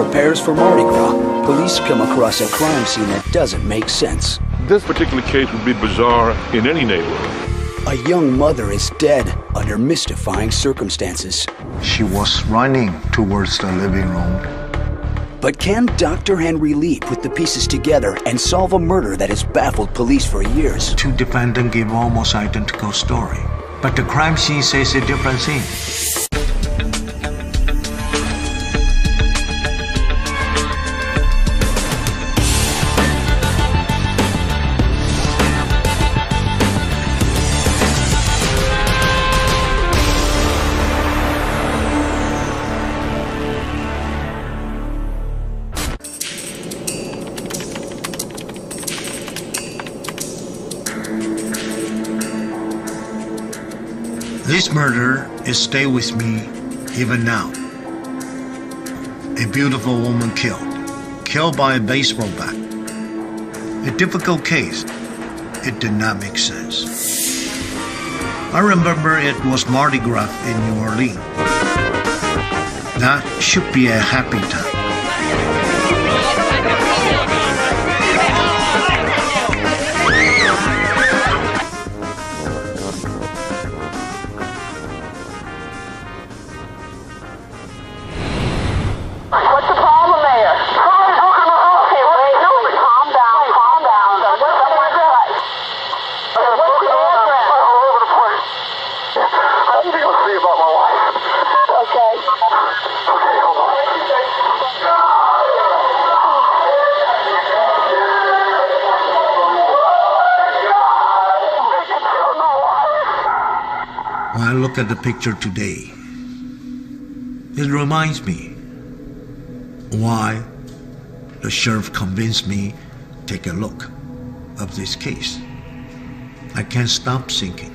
prepares for Mardi Gras, police come across a crime scene that doesn't make sense. This particular case would be bizarre in any neighborhood. A young mother is dead under mystifying circumstances. She was running towards the living room. But can Dr. Henry Lee put the pieces together and solve a murder that has baffled police for years? Two defendants give almost identical story, but the crime scene says a different thing. This murder is stay with me even now. A beautiful woman killed by a baseball bat. A difficult case. It did not make sense. I remember it was Mardi Gras in New Orleans. That should be a happy time. When I look at the picture today, it reminds me why the sheriff convinced me to take a look of this case. I can't stop thinking.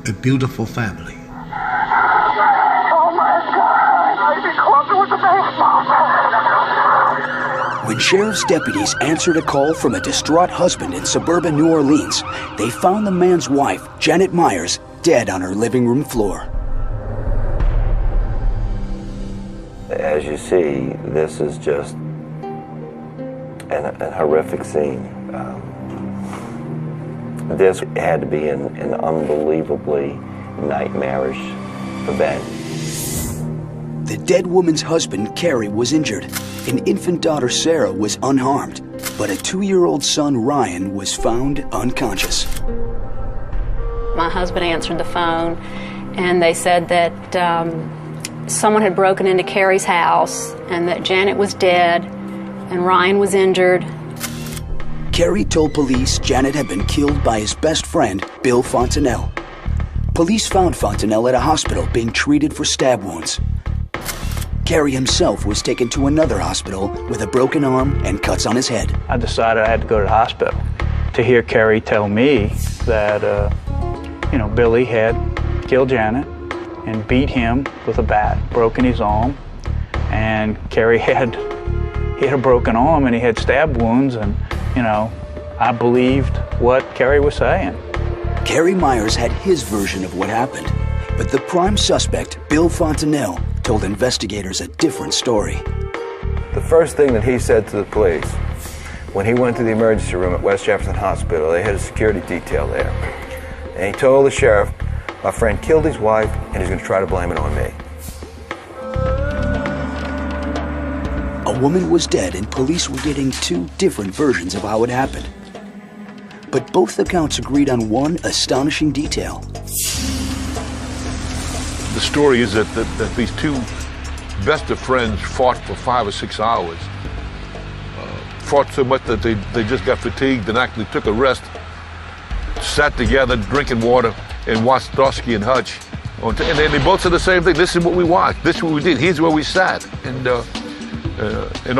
A beautiful family. Oh my God, I'd be closer with the baseball. When sheriff's deputies answered a call from a distraught husband in suburban New Orleans, they found the man's wife, Janet Myers, dead on her living room floor. As you see, this is just an horrific scene. This had to be an unbelievably nightmarish event. The dead woman's husband, Kerry, was injured. An infant daughter, Sarah, was unharmed, but a 2-year-old son, Ryan, was found unconscious. My husband answered the phone, and they said that someone had broken into Kerry's house and that Janet was dead and Ryan was injured. Kerry told police Janet had been killed by his best friend, Bill Fontenelle. Police found Fontenelle at a hospital being treated for stab wounds. Kerry himself was taken to another hospital with a broken arm and cuts on his head. I decided I had to go to the hospital. To hear Kerry tell me that, Billy had killed Janet and beat him with a bat, broken his arm, and Kerry had a broken arm and he had stab wounds, and, I believed what Kerry was saying. Kerry Myers had his version of what happened, but the prime suspect, Bill Fontenelle, told investigators a different story. The first thing that he said to the police, when he went to the emergency room at West Jefferson Hospital, they had a security detail there. And he told the sheriff, my friend killed his wife and he's going to try to blame it on me. A woman was dead and police were getting two different versions of how it happened. But both accounts agreed on one astonishing detail. The story is that these two best of friends fought for 5 or 6 hours. Fought so much that they just got fatigued and actually took a rest, sat together drinking water and watched Starsky and Hutch. And they both said the same thing. This is what we watched. This is what we did. Here's where we sat. And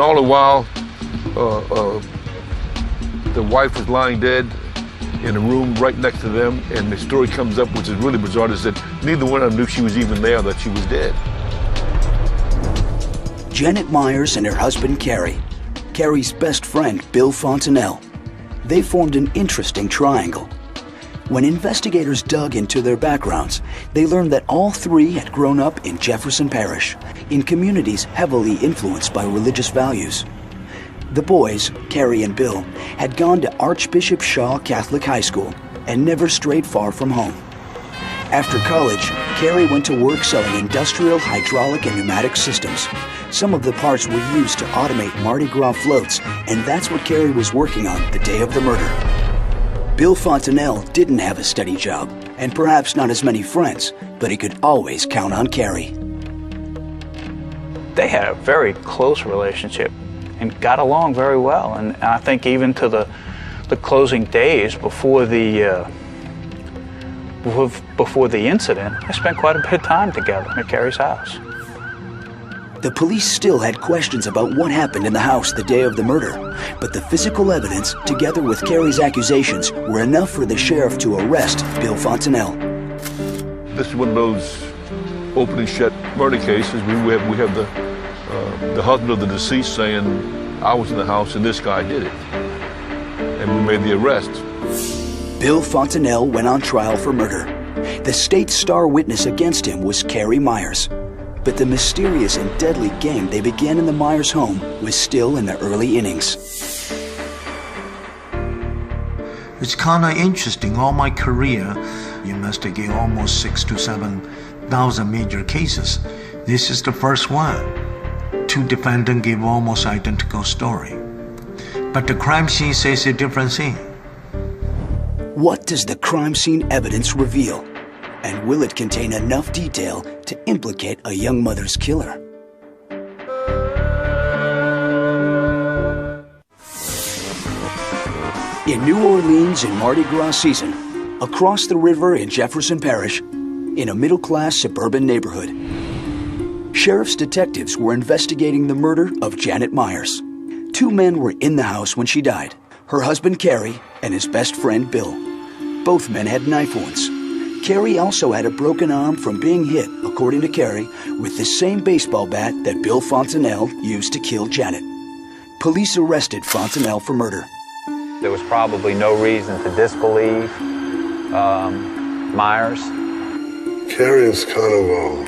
all the while, the wife was lying dead in a room right next to them, and the story comes up, which is really bizarre, is that neither one of them knew she was even there, that she was dead. Janet Myers and her husband, Kerry, Kerry's best friend, Bill Fontenelle, they formed an interesting triangle. When investigators dug into their backgrounds, they learned that all three had grown up in Jefferson Parish, in communities heavily influenced by religious values. The boys, Carrie and Bill, had gone to Archbishop Shaw Catholic High School and never strayed far from home. After college, Carrie went to work selling industrial hydraulic and pneumatic systems. Some of the parts were used to automate Mardi Gras floats, and that's what Carrie was working on the day of the murder. Bill Fontanelle didn't have a steady job, and perhaps not as many friends, but he could always count on Carrie. They had a very close relationship and got along very well. And I think even to the closing days before the incident, I spent quite a bit of time together at Carrie's house. The police still had questions about what happened in the house the day of the murder, but the physical evidence, together with Carrie's accusations, were enough for the sheriff to arrest Bill Fontanelle. This is one of those opening shut murder cases. We have the husband of the deceased saying, "I was in the house and this guy did it," and we made the arrest. Bill Fontanelle went on trial for murder. The state's star witness against him was Carrie Myers. But the mysterious and deadly game they began in the Myers home was still in the early innings. It's kind of interesting. All my career, you investigate almost 6,000 to 7,000 major cases. This is the first one. Two defendants give almost identical story. But the crime scene says a different thing. What does the crime scene evidence reveal? And will it contain enough detail to implicate a young mother's killer? In New Orleans in Mardi Gras season, across the river in Jefferson Parish, in a middle-class suburban neighborhood, sheriff's detectives were investigating the murder of Janet Myers. Two men were in the house when she died, her husband Carrie and his best friend Bill. Both men had knife wounds. Carrie also had a broken arm from being hit, according to Carrie, with the same baseball bat that Bill Fontanelle used to kill Janet. Police arrested Fontanelle for murder. There was probably no reason to disbelieve Myers. Carrie is kind of a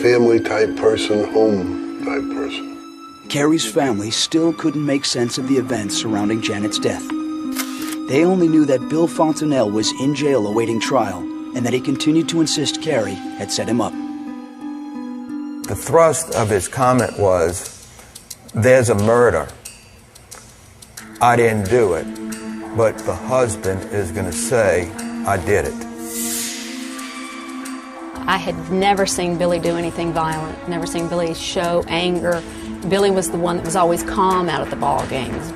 family-type person, home-type person. Carrie's family still couldn't make sense of the events surrounding Janet's death. They only knew that Bill Fontanelle was in jail awaiting trial, and that he continued to insist Carrie had set him up. The thrust of his comment was, "There's a murder. I didn't do it, but the husband is going to say I did it." I had never seen Billy do anything violent, never seen Billy show anger. Billy was the one that was always calm out at the ball games.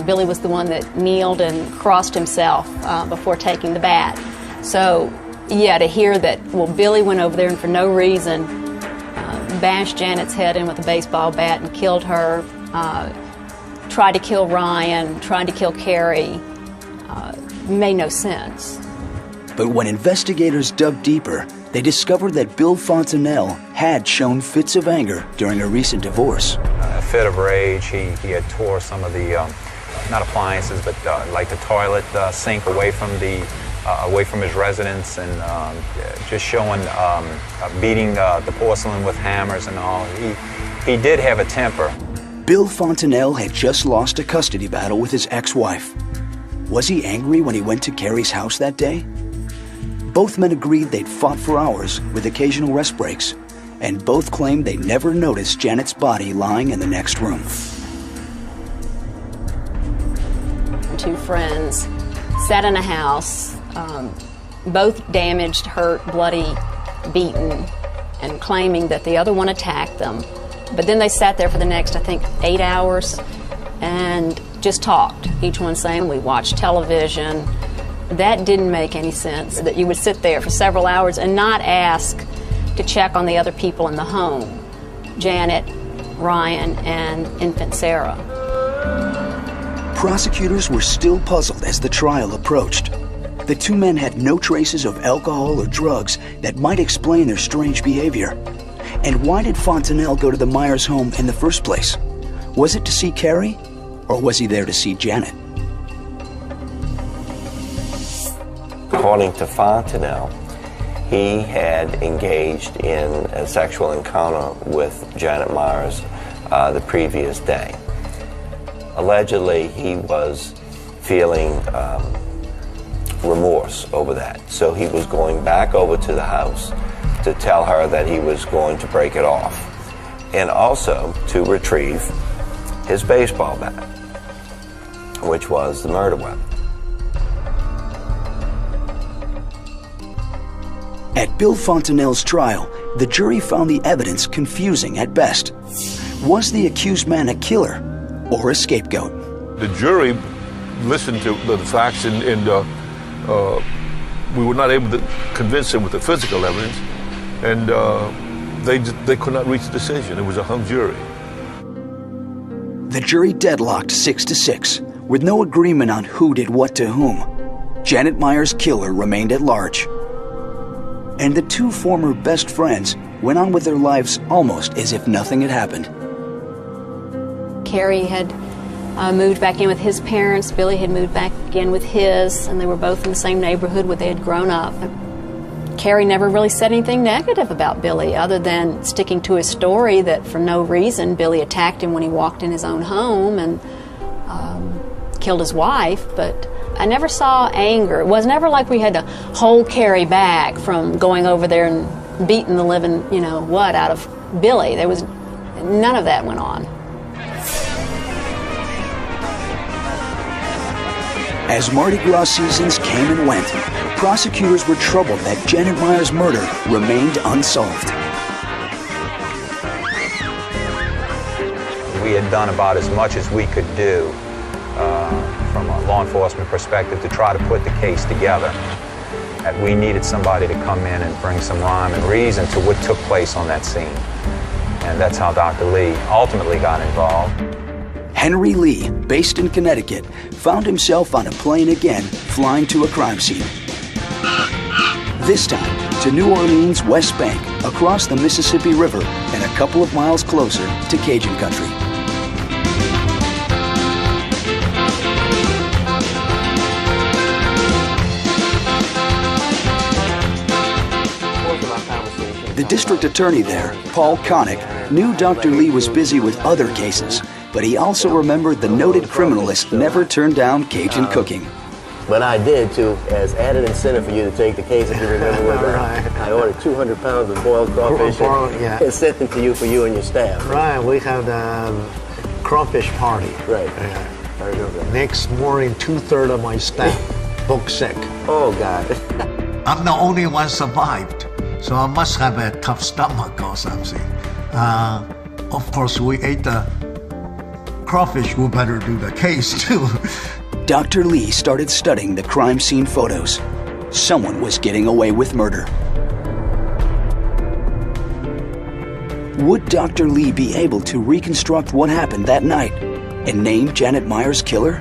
Billy was the one that kneeled and crossed himself before taking the bat. So, yeah, to hear that, well, Billy went over there and for no reason bashed Janet's head in with a baseball bat and killed her, tried to kill Ryan, tried to kill Carrie, made no sense. But when investigators dug deeper, they discovered that Bill Fontanelle had shown fits of anger during a recent divorce. A fit of rage, he had tore some of the, not appliances, but like the toilet sink away from his residence, and just showing, beating the porcelain with hammers and all. He did have a temper. Bill Fontanelle had just lost a custody battle with his ex-wife. Was he angry when he went to Carrie's house that day? Both men agreed they'd fought for hours with occasional rest breaks, and both claimed they never noticed Janet's body lying in the next room. Two friends sat in a house, both damaged, hurt, bloody, beaten, and claiming that the other one attacked them. But then they sat there for the next, I think, 8 hours and just talked. Each one saying, "We watched television." That didn't make any sense, that you would sit there for several hours and not ask to check on the other people in the home, Janet, Ryan, and infant Sarah. Prosecutors were still puzzled as the trial approached. The two men had no traces of alcohol or drugs that might explain their strange behavior. And why did Fontanelle go to the Myers home in the first place? Was it to see Carrie, or was he there to see Janet? According to Fontenelle, he had engaged in a sexual encounter with Janet Myers the previous day. Allegedly, he was feeling remorse over that, so he was going back over to the house to tell her that he was going to break it off, and also to retrieve his baseball bat, which was the murder weapon. At Bill Fontenelle's trial, the jury found the evidence confusing at best. Was the accused man a killer or a scapegoat? The jury listened to the facts, and we were not able to convince them with the physical evidence, and they could not reach a decision. It was a hung jury. The jury deadlocked 6-6, with no agreement on who did what to whom. Janet Myers' killer remained at large. And the two former best friends went on with their lives almost as if nothing had happened. Carrie had moved back in with his parents. Billy had moved back in with his, and they were both in the same neighborhood where they had grown up. Carrie never really said anything negative about Billy, other than sticking to his story that for no reason Billy attacked him when he walked in his own home and killed his wife. But I never saw anger. It was never like we had to hold Carrie back from going over there and beating the living, out of Billy. There was none of that went on. As Mardi Gras seasons came and went, prosecutors were troubled that Janet Myers' murder remained unsolved. We had done about as much as we could do from a law enforcement perspective to try to put the case together. And we needed somebody to come in and bring some rhyme and reason to what took place on that scene. And that's how Dr. Lee ultimately got involved. Henry Lee, based in Connecticut, found himself on a plane again, flying to a crime scene. This time to New Orleans' West Bank, across the Mississippi River, and a couple of miles closer to Cajun country. The district attorney there, Paul Connick, knew Dr. Lee was busy with other cases, but he also remembered the noted criminalist never turned down Cajun cooking. But I did, too, as added incentive for you to take the case, if you remember. Right. I ordered 200 pounds of boiled crawfish and sent them to you and your staff. Right, we had a crawfish party. Right. I remember that. Next morning, 2/3 of my staff booked sick. Oh, God. I'm the only one survived, so I must have a tough stomach or something. Of course, we ate the crawfish. We better do the case, too. Dr. Lee started studying the crime scene photos. Someone was getting away with murder. Would Dr. Lee be able to reconstruct what happened that night and name Janet Myers' killer?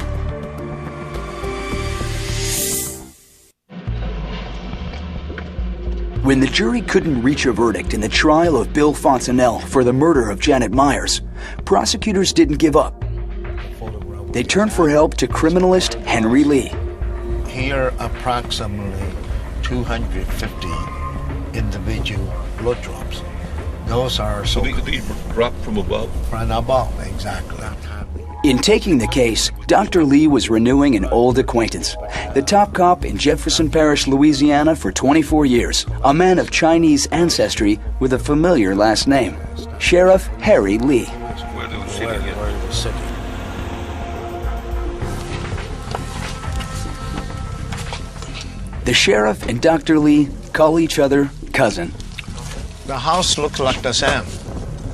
When the jury couldn't reach a verdict in the trial of Bill Fontenelle for the murder of Janet Myers, prosecutors didn't give up. They turned for help to criminalist Henry Lee. Here, approximately 250 individual blood drops. Those are So these dropped from above? From above, exactly. In taking the case, Dr. Lee was renewing an old acquaintance, the top cop in Jefferson Parish, Louisiana for 24 years, a man of Chinese ancestry with a familiar last name, Sheriff Harry Lee. Where they were sitting. The sheriff and Dr. Lee call each other cousin. The house looks like the same.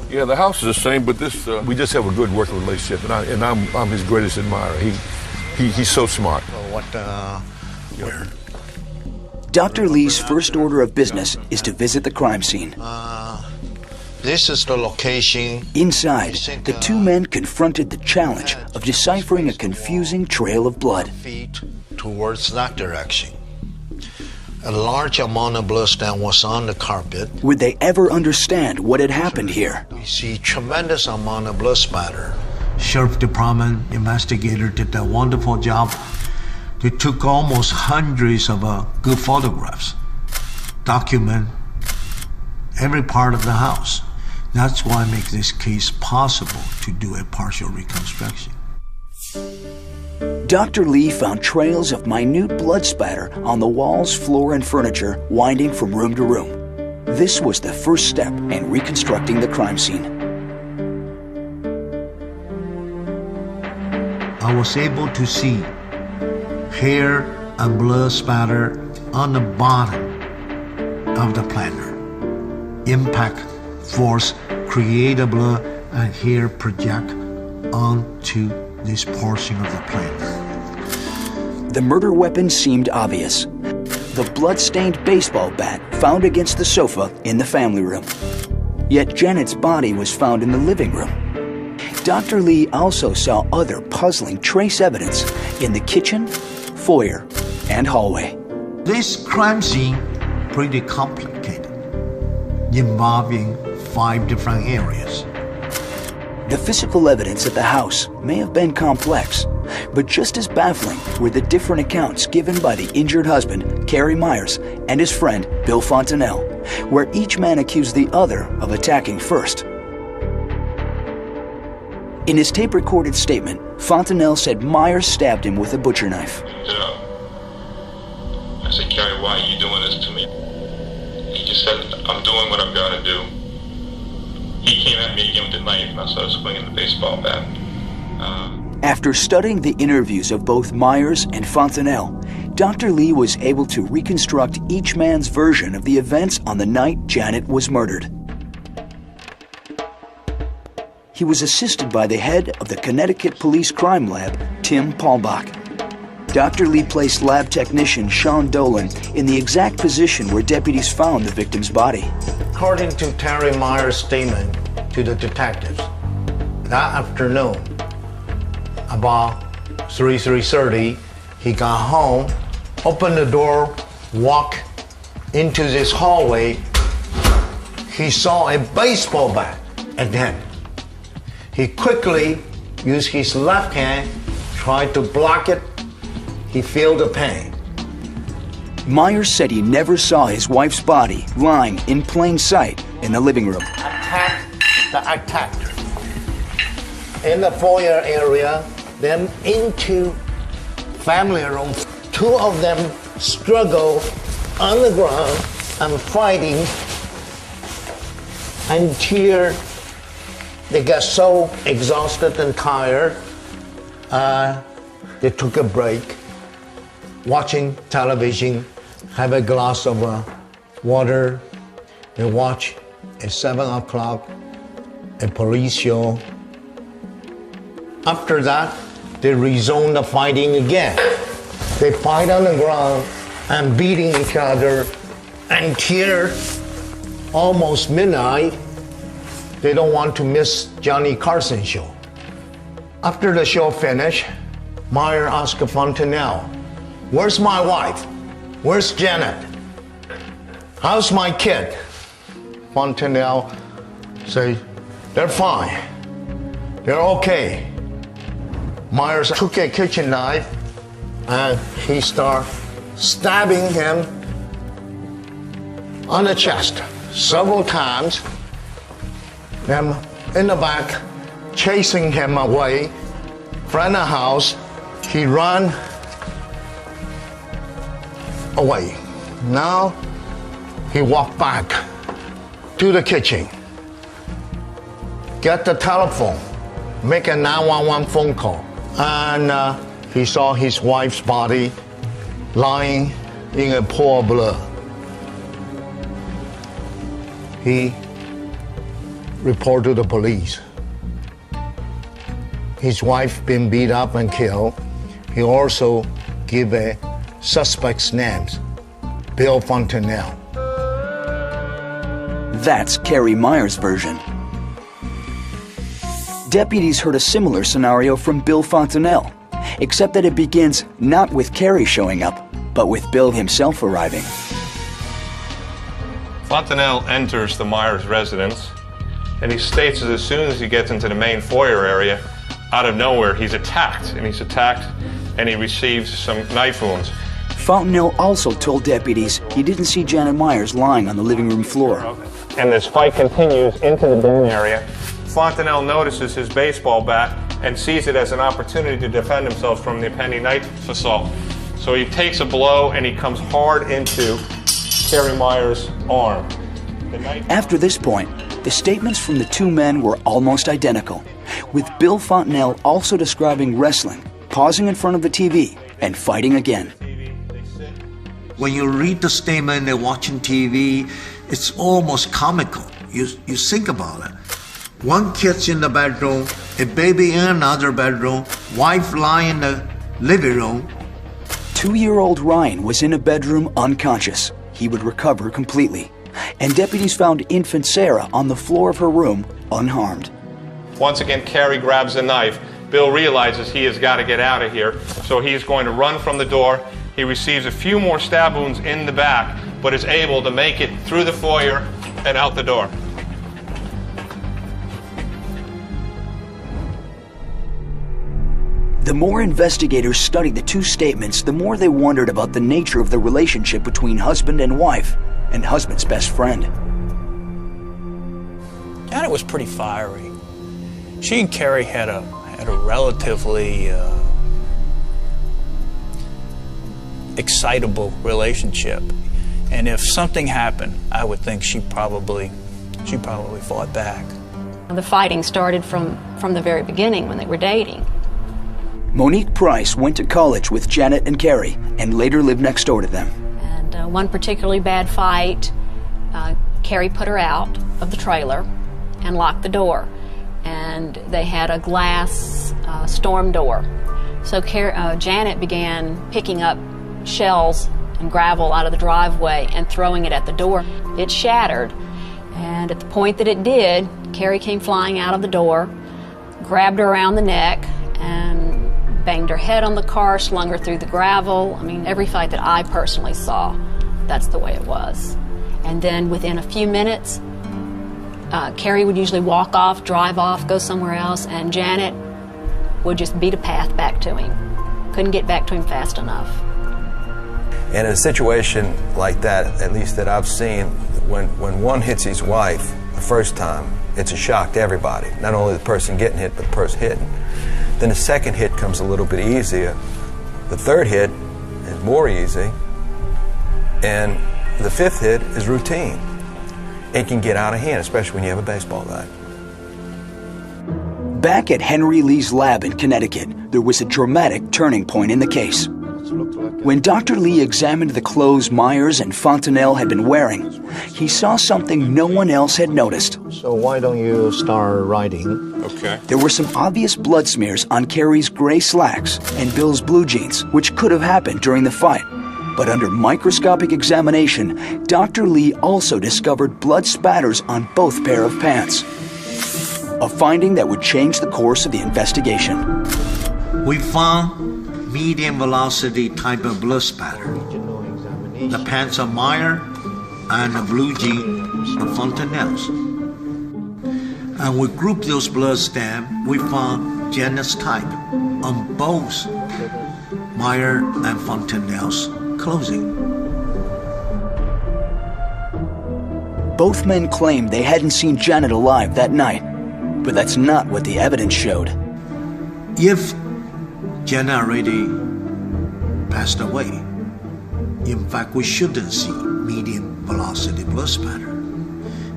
Yeah, the house is the same, but this we just have a good working relationship, and I'm his greatest admirer. He's so smart. Where? Dr. Lee's first order of business is to visit the crime scene. This is the location. Inside, the two men confronted the challenge of deciphering a confusing trail of blood. Feet towards that direction. A large amount of blood stain was on the carpet. Would they ever understand what had happened here? We see tremendous amount of blood spatter. Sheriff Department investigator did a wonderful job They took almost hundreds of good photographs, document every part of the house. That's why it makes this case possible to do a partial reconstruction. Dr. Lee found trails of minute blood spatter on the walls, floor, and furniture winding from room to room. This was the first step in reconstructing the crime scene. I was able to see hair and blood spatter on the bottom of the planter. Impact force create the blood and hair project onto this portion of the planter. The murder weapon seemed obvious. The blood-stained baseball bat found against the sofa in the family room. Yet Janet's body was found in the living room. Dr. Lee also saw other puzzling trace evidence in the kitchen, foyer, and hallway. This crime scene pretty complicated, involving 5 different areas. The physical evidence at the house may have been complex, but just as baffling were the different accounts given by the injured husband, Kerry Myers, and his friend, Bill Fontenelle, where each man accused the other of attacking first. In his tape-recorded statement, Fontenelle said Myers stabbed him with a butcher knife. I said, Kerry, why are you doing this to me? He just said, I'm doing what I've got to do. He came at me again with the knife, and I started swinging the baseball bat. After studying the interviews of both Myers and Fontenelle, Dr. Lee was able to reconstruct each man's version of the events on the night Janet was murdered. He was assisted by the head of the Connecticut Police Crime Lab, Tim Paulbach. Dr. Lee placed lab technician Shaun in the exact position where deputies found the victim's body. According to Terry Myers' statement to the detectives, that afternoon, about 3:30, he got home, opened the door, walked into this hallway. He saw a baseball bat, and then he quickly used his left hand, tried to block it. He felt the pain. Myers said he never saw his wife's body lying in plain sight in the living room. Attacked in the foyer area, then into family room. 2 of them struggle on the ground and fighting until they got so exhausted and tired, they took a break, watching television, have a glass of water. They watch at 7 o'clock a police show. After that, they resume the fighting again. They fight on the ground and beating each other until almost midnight. They don't want to miss Johnny Carson's show. After the show finished, Meyer asked Fontenelle, "Where's my wife? Where's Janet? How's my kid?" Fontenelle said, "They're fine. They're okay." Myers took a kitchen knife and he started stabbing him on the chest several times. Then in the back, chasing him away from the house. He ran away. Now he walked back to the kitchen, get the telephone, make a 911 phone call, and he saw his wife's body lying in a pool of blood. He reported to the police. His wife been beat up and killed. He also gave a suspect's names, Bill Fontenelle. That's Kerry Myers' version. Deputies heard a similar scenario from Bill Fontenelle, except that it begins not with Kerry showing up, but with Bill himself arriving. Fontenelle enters the Myers residence, and he states that as soon as he gets into the main foyer area, out of nowhere, he's attacked. And he's attacked and he receives some knife wounds. Fontenelle also told deputies he didn't see Janet Myers lying on the living room floor. And this fight continues into the den area. Fontenelle notices his baseball bat and sees it as an opportunity to defend himself from the impending knife assault. So he takes a blow and he comes hard into Kerry Myers' arm. After this point, the statements from the two men were almost identical, with Bill Fontenelle also describing wrestling, pausing in front of the TV, and fighting again. When you read the statement and watching TV, it's almost comical. You think about it. One kid's in the bedroom, a baby in another bedroom, wife lying in the living room. 2-year-old Ryan was in a bedroom unconscious. He would recover completely. And deputies found infant Sarah on the floor of her room unharmed. Once again, Kerry grabs a knife. Bill realizes he has got to get out of here, so he's going to run from the door. He receives a few more stab wounds in the back, but is able to make it through the foyer and out the door. The more investigators studied the two statements, the more they wondered about the nature of the relationship between husband and wife, and husband's best friend. Janet was pretty fiery. She and Kerry had a relatively excitable relationship, and if something happened, I would think she probably fought back. The fighting started from the very beginning when they were dating. Monique Price went to college with Janet and Kerry and later lived next door to them. And one particularly bad fight, Kerry put her out of the trailer and locked the door. And they had a glass storm door. So Janet began picking up shells and gravel out of the driveway and throwing it at the door. It shattered. And at the point that it did, Kerry came flying out of the door, grabbed her around the neck, and banged her head on the car, slung her through the gravel. I mean, every fight that I personally saw, that's the way it was. And then within a few minutes, Kerry would usually walk off, drive off, go somewhere else, and Janet would just beat a path back to him. Couldn't get back to him fast enough. And in a situation like that, at least that I've seen, when one hits his wife the first time, it's a shock to everybody. Not only the person getting hit, but the person hitting. Then the second hit comes a little bit easier. The third hit is more easy. And the fifth hit is routine. It can get out of hand, especially when you have a baseball bat. Back at Henry Lee's lab in Connecticut, there was a dramatic turning point in the case. When Dr. Lee examined the clothes Myers and Fontenelle had been wearing, he saw something no one else had noticed. So why don't you start writing? Okay. There were some obvious blood smears on Kerry's gray slacks and Bill's blue jeans, which could have happened during the fight. But under microscopic examination, Dr. Lee also discovered blood spatters on both pair of pants. A finding that would change the course of the investigation. We found medium velocity type of blood spatter. The pants of Meyer and the blue jeans of Fontenelle's. And we grouped those blood stamps. We found Janet's type on both Meyer and Fontenelle's clothing. Both men claimed they hadn't seen Janet alive that night, but that's not what the evidence showed. If Janet already passed away, in fact, we shouldn't see medium velocity blood spatter.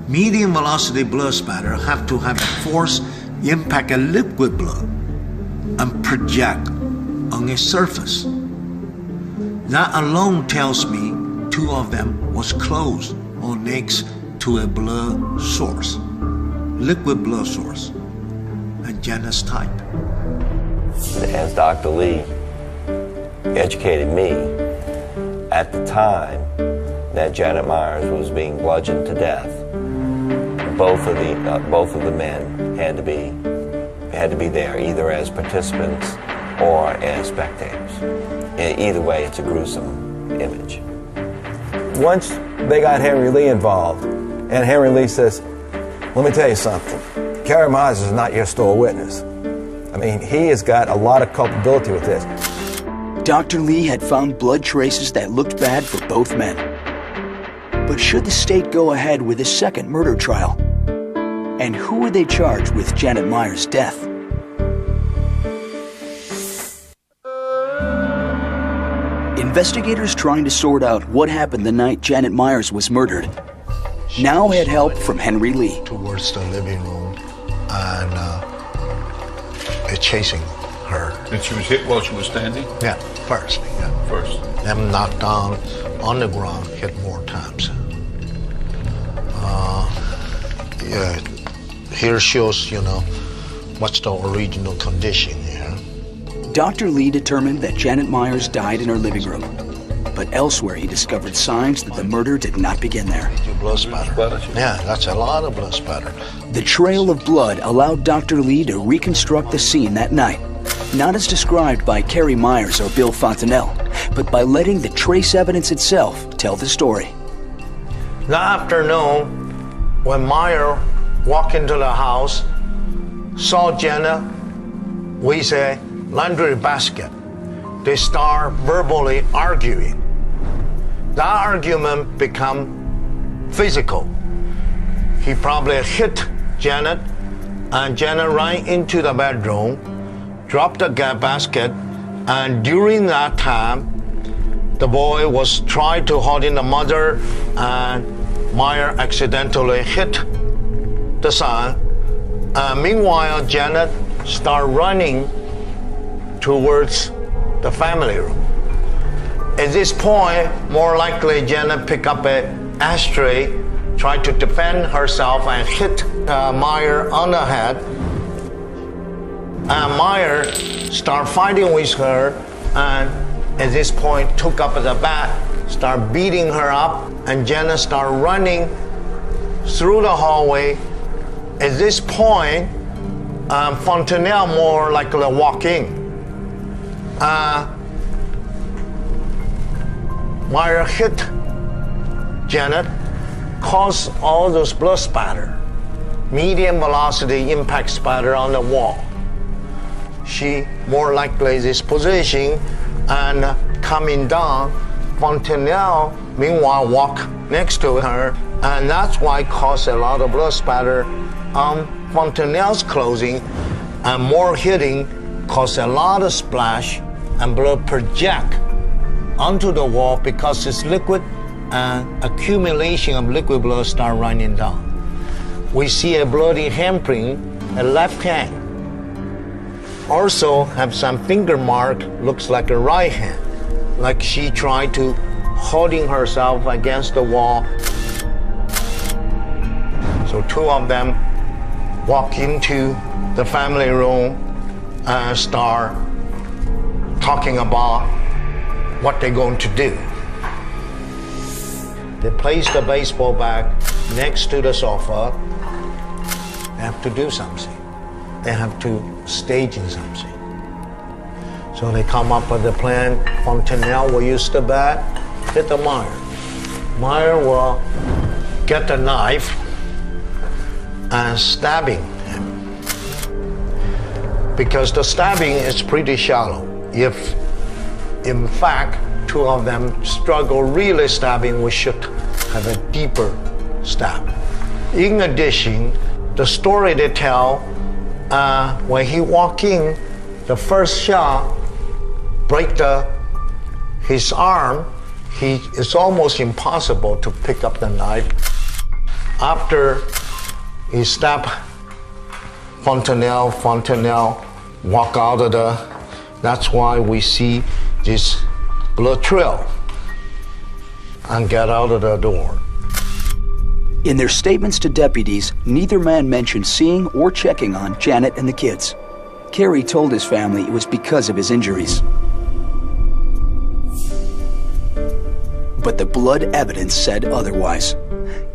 Medium velocity blood spatter have to have force impact a liquid blood and project on a surface. That alone tells me two of them was close or next to a blood source, liquid blood source, and Janet's type. As Dr. Lee educated me, at the time that Janet Myers was being bludgeoned to death, both of the men had to be there, either as participants or as spectators. Either way, it's a gruesome image. Once they got Henry Lee involved, and Henry Lee says, "Let me tell you something. Kerry Myers is not your sole witness. I mean, he has got a lot of culpability with this." Dr. Lee had found blood traces that looked bad for both men. But should the state go ahead with a second murder trial? And who were they charged with Janet Myers' death? Investigators trying to sort out what happened the night Janet Myers was murdered now had help from Henry Lee. Towards the living room and chasing her. And she was hit while she was standing? Yeah, first. Yeah. First. Them knocked down on the ground, hit more times. Yeah, here shows, what's the original condition here. Dr. Lee determined that Janet Myers died in her living room, but elsewhere he discovered signs that the murder did not begin there. Blood spatter. Yeah, that's a lot of blood spatter. The trail of blood allowed Dr. Lee to reconstruct the scene that night, not as described by Carrie Myers or Bill Fontanelle, but by letting the trace evidence itself tell the story. The afternoon, when Meyer walked into the house, saw Janet with a laundry basket, they start verbally arguing. That argument become physical. He probably hit Janet, and Janet ran into the bedroom, dropped the basket, and during that time, the boy was trying to hold in the mother, and Meyer accidentally hit the son. Meanwhile, Janet started running towards the family room. At this point, more likely Janet picked up an ashtray, tried to defend herself, and hit Meyer on the head. And Meyer started fighting with her, and at this point took up the bat, started beating her up, and Janet started running through the hallway. At this point, Fontanelle more likely walked in. Meyer hit Janet, caused all those blood spatter, medium velocity impact spatter on the wall. She more likely this position and coming down. Fontanelle, meanwhile, walked next to her, and that's why caused a lot of blood spatter on Fontanelle's clothing, and more hitting caused a lot of splash and blood project onto the wall because it's liquid and accumulation of liquid blood start running down. We see a bloody handprint, a left hand. Also have some finger mark, looks like a right hand, like she tried to holding herself against the wall. So two of them walk into the family room and start talking about what they're going to do. They place the baseball bat next to the sofa. They have to do something. They have to stage something. So they come up with a plan. Fontanelle will use the bat, hit the Meyer. Meyer will get the knife and stabbing him. Because the stabbing is pretty shallow. If, in fact, two of them struggle really stabbing, we should have a deeper stab. In addition, the story they tell, when he walked in, the first shot break his arm. It's almost impossible to pick up the knife. After he stabbed Fontanelle walk out of that's why we see this blood trail and get out of the door. In their statements to deputies, neither man mentioned seeing or checking on Janet and the kids. Carey told his family it was because of his injuries. But the blood evidence said otherwise.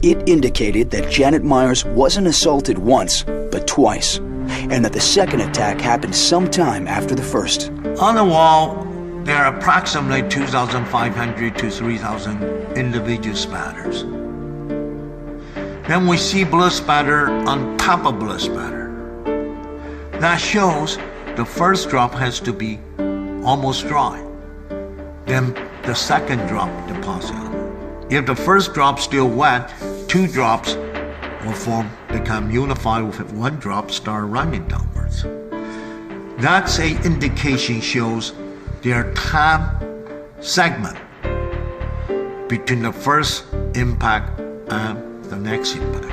It indicated that Janet Myers wasn't assaulted once, but twice, and that the second attack happened sometime after the first. On the wall, there are approximately 2,500 to 3,000 individual spatters. Then we see blood spatter on top of blood spatter. That shows the first drop has to be almost dry. then the second drop deposit. If the first drop's still wet, 2 drops will become unified with 1 drop, start running downwards. That's an indication shows their time segment between the first impact and the next impact.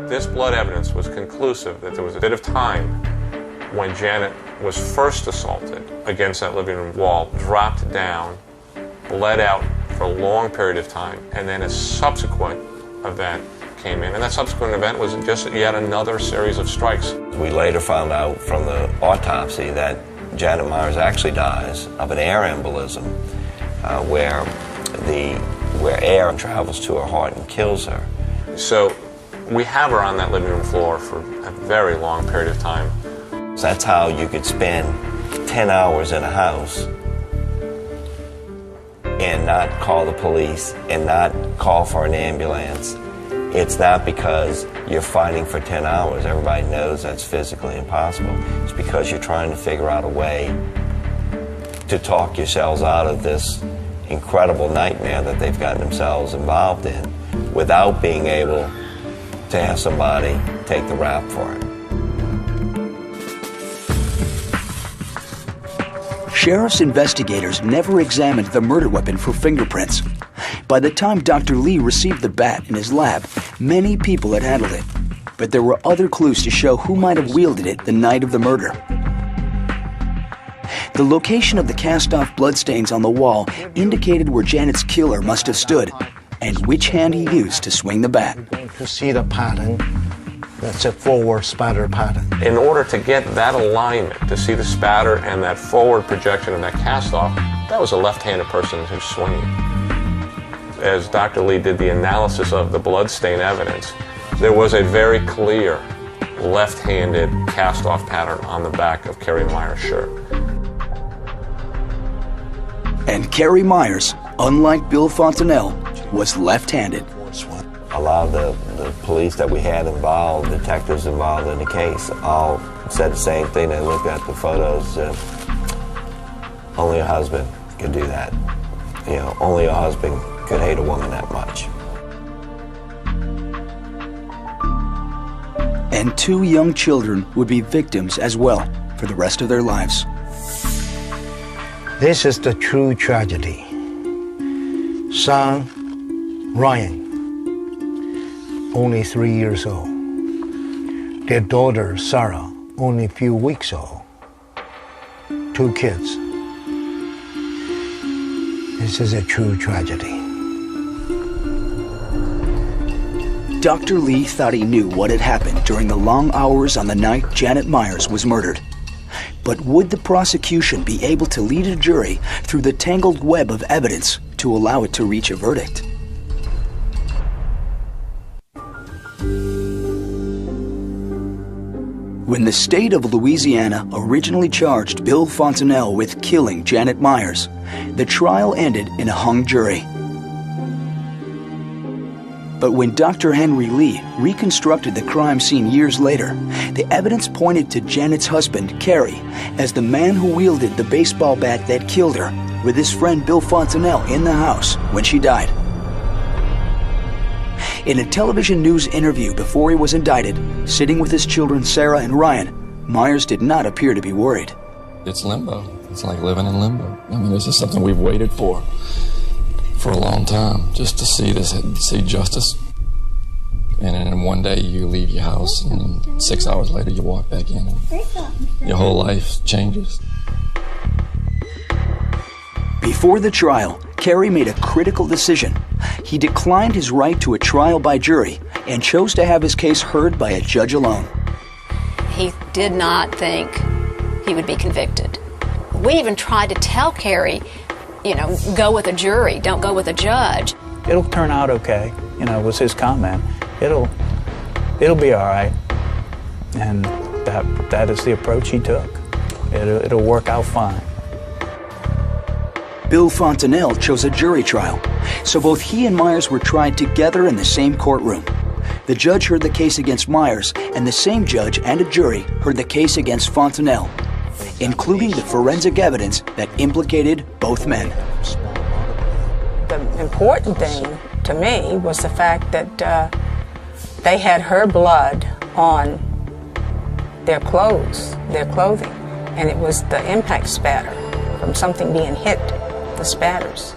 This blood evidence was conclusive that there was a bit of time when Janet was first assaulted against that living room wall, dropped down, bled out for a long period of time, and then a subsequent event came in. And that subsequent event was just yet another series of strikes. We later found out from the autopsy that Janet Myers actually dies of an air embolism, where air travels to her heart and kills her. So we have her on that living room floor for a very long period of time. So that's how you could spend 10 hours in a house and not call the police and not call for an ambulance. It's not because you're fighting for 10 hours. Everybody knows that's physically impossible. It's because you're trying to figure out a way to talk yourselves out of this incredible nightmare that they've gotten themselves involved in without being able to have somebody take the rap for it. Sheriff's investigators never examined the murder weapon for fingerprints. By the time Dr. Lee received the bat in his lab, many people had handled it. But there were other clues to show who might have wielded it the night of the murder. The location of the cast-off bloodstains on the wall indicated where Janet's killer must have stood and which hand he used to swing the bat. To see the pattern, that's a forward spatter pattern. In order to get that alignment, to see the spatter and that forward projection of that cast-off, that was a left-handed person who's swinging. As Dr. Lee did the analysis of the bloodstain evidence, there was a very clear left-handed cast-off pattern on the back of Kerry Myers' shirt. And Kerry Myers, unlike Bill Fontanelle, was left-handed. A lot of the police that we had involved, detectives involved in the case, all said the same thing. They looked at the photos. Only a husband could do that. You know, only a husband could hate a woman that much. And 2 young children would be victims as well for the rest of their lives. This is the true tragedy. Son, Ryan, only 3 years old. Their daughter, Sarah, only a few weeks old. 2 kids. This is a true tragedy. Dr. Lee thought he knew what had happened during the long hours on the night Janet Myers was murdered. But would the prosecution be able to lead a jury through the tangled web of evidence to allow it to reach a verdict? When the state of Louisiana originally charged Bill Fontanelle with killing Janet Myers, the trial ended in a hung jury. But when Dr. Henry Lee reconstructed the crime scene years later, the evidence pointed to Janet's husband, Kerry, as the man who wielded the baseball bat that killed her, with his friend Bill Fontanelle in the house when she died. In a television news interview before he was indicted, sitting with his children Sarah and Ryan, Myers did not appear to be worried. It's limbo. It's like living in limbo. I mean, this is something we've waited for a long time, just to see justice. And then one day you leave your house, and 6 hours later you walk back in, and your whole life changes. Before the trial, Kerry made a critical decision. He declined his right to a trial by jury and chose to have his case heard by a judge alone. He did not think he would be convicted. We even tried to tell Kerry, you know, go with a jury, don't go with a judge. It'll turn out okay, you know, was his comment. It'll be all right. And that is the approach he took. It'll work out fine. Bill Fontanelle chose a jury trial, so both he and Myers were tried together in the same courtroom. The judge heard the case against Myers, and the same judge and a jury heard the case against Fontanelle. including the forensic evidence that implicated both men. The important thing to me was the fact that they had her blood on their clothes, their clothing, and it was the impact spatter from something being hit, the spatters.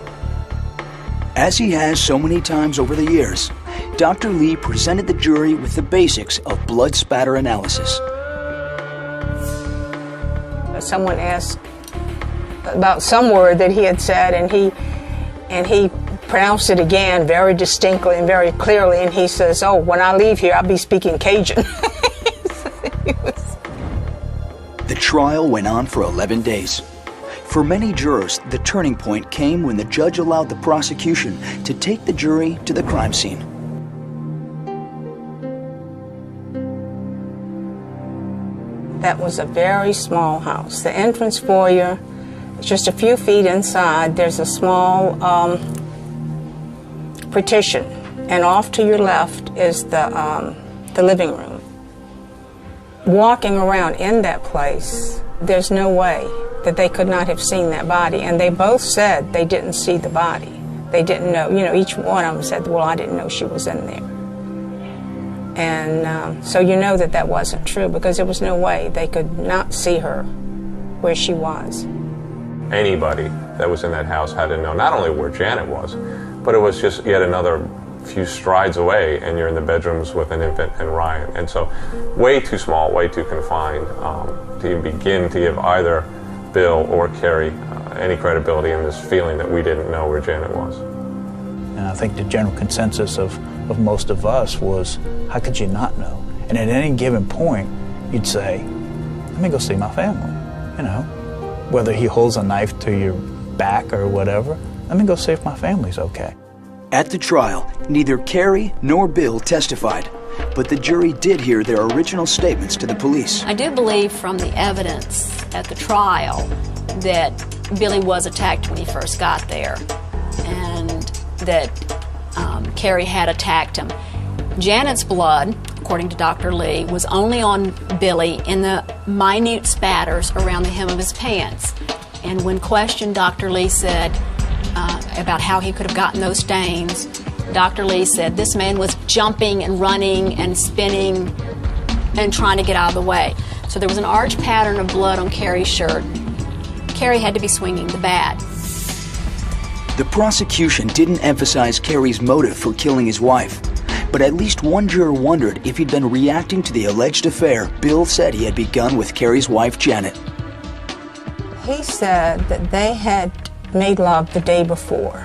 As he has so many times over the years, Dr. Lee presented the jury with the basics of blood spatter analysis. Someone asked about some word that he had said, and he pronounced it again very distinctly and very clearly, and he says, "Oh, when I leave here, I'll be speaking Cajun." The trial went on for 11 days. For many jurors, the turning point came when the judge allowed the prosecution to take the jury to the crime scene. That was a very small house. The entrance foyer, just a few feet inside, there's a small partition, and off to your left is the living room. Walking around in that place, there's no way that they could not have seen that body, and they both said they didn't see the body. They didn't know, each one of them said, "Well, I didn't know she was in there." And so you know that that wasn't true, because there was no way they could not see her where she was. Anybody that was in that house had to know not only where Janet was, but it was just yet another few strides away, and you're in the bedrooms with an infant and Ryan. And so way too small, way too confined to begin to give either Bill or Carrie any credibility in this feeling that we didn't know where Janet was. And I think the general consensus of most of us was, how could you not know? And at any given point, you'd say, let me go see my family. Whether he holds a knife to your back or whatever, let me go see if my family's okay. At the trial, neither Carrie nor Bill testified, but the jury did hear their original statements to the police. I do believe from the evidence at the trial that Billy was attacked when he first got there, and that Carrie had attacked him. Janet's blood, according to Dr. Lee, was only on Billy in the minute spatters around the hem of his pants. And when questioned, Dr. Lee said about how he could have gotten those stains, Dr. Lee said this man was jumping and running and spinning and trying to get out of the way. So there was an arch pattern of blood on Carrie's shirt. Carrie had to be swinging the bat. The prosecution didn't emphasize Carrie's motive for killing his wife, but at least one juror wondered if he'd been reacting to the alleged affair Bill said he had begun with Carrie's wife, Janet. He said that they had made love the day before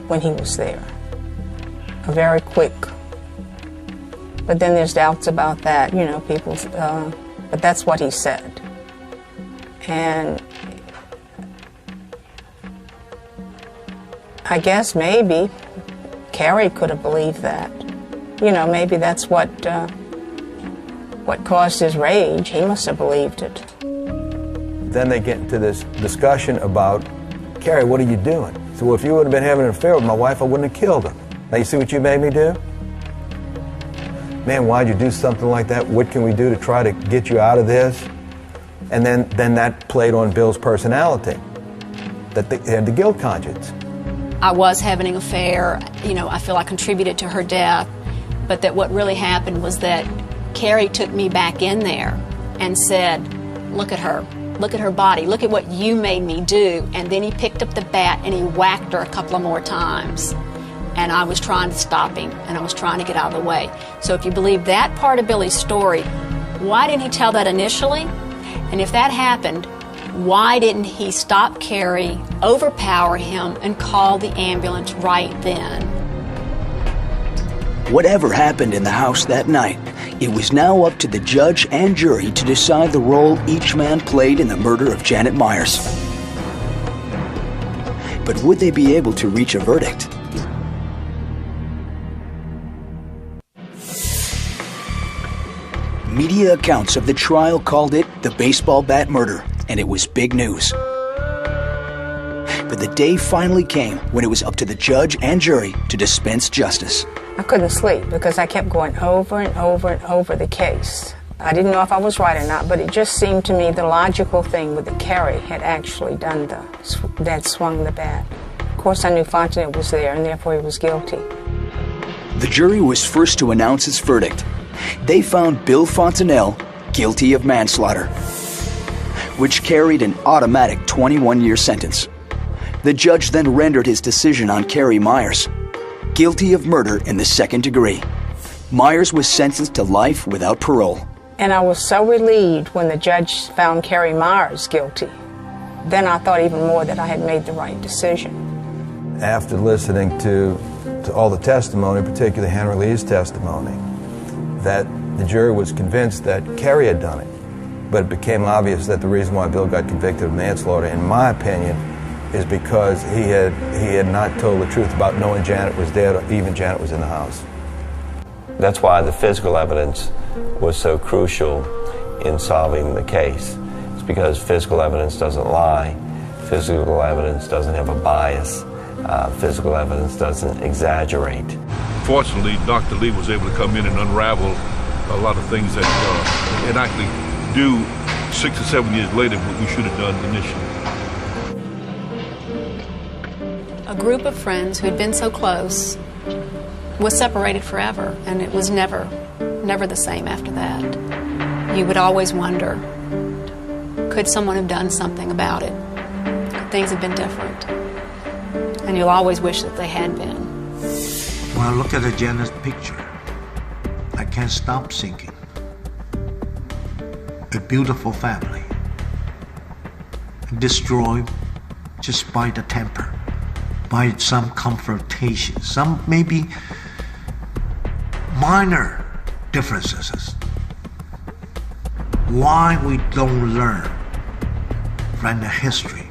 when he was there. A very quick. But then there's doubts about that, people, but that's what he said. And I guess maybe Carrie could have believed that. Maybe that's what caused his rage. He must have believed it. Then they get into this discussion about, Carrie, what are you doing? So, well, if you would have been having an affair with my wife, I wouldn't have killed her. Now, you see what you made me do? Man, why'd you do something like that? What can we do to try to get you out of this? And then that played on Bill's personality, that they had the guilt conscience. I was having an affair. I feel I contributed to her death, but that what really happened was that Carrie took me back in there and said, look at her body, look at what you made me do. And then he picked up the bat and he whacked her a couple of more times. And I was trying to stop him, and I was trying to get out of the way. So if you believe that part of Billy's story, why didn't he tell that initially? And if that happened, why didn't he stop Carrie, overpower him, and call the ambulance right then? Whatever happened in the house that night, it was now up to the judge and jury to decide the role each man played in the murder of Janet Myers. But would they be able to reach a verdict? Media accounts of the trial called it the baseball bat murder, and it was big news. But the day finally came when it was up to the judge and jury to dispense justice. I couldn't sleep because I kept going over and over and over the case. I didn't know if I was right or not, but it just seemed to me the logical thing that Carrie had actually done that swung the bat. Of course, I knew Fontenelle was there, and therefore he was guilty. The jury was first to announce its verdict. They found Bill Fontenelle guilty of manslaughter, which carried an automatic 21-year sentence. The judge then rendered his decision on Carrie Myers, guilty of murder in the second degree. Myers was sentenced to life without parole. And I was so relieved when the judge found Carrie Myers guilty. Then I thought even more that I had made the right decision. After listening to all the testimony, particularly Henry Lee's testimony, that the jury was convinced that Carrie had done it. But it became obvious that the reason why Bill got convicted of manslaughter, in my opinion, is because he had not told the truth about knowing Janet was dead, or even Janet was in the house. That's why the physical evidence was so crucial in solving the case. It's because physical evidence doesn't lie, physical evidence doesn't have a bias, physical evidence doesn't exaggerate. Fortunately, Dr. Lee was able to come in and unravel a lot of things that and actually do 6 or 7 years later what we should have done initially. A group of friends who'd been so close was separated forever, and it was never the same after that. You would always wonder, could someone have done something about it? Could things have been different? And you'll always wish that they had been. When I look at the Janet picture, I can't stop thinking. A beautiful family, destroyed just by the temper, by some confrontation, some maybe minor differences. Why we don't learn from the history